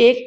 1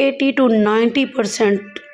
80 to 90%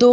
2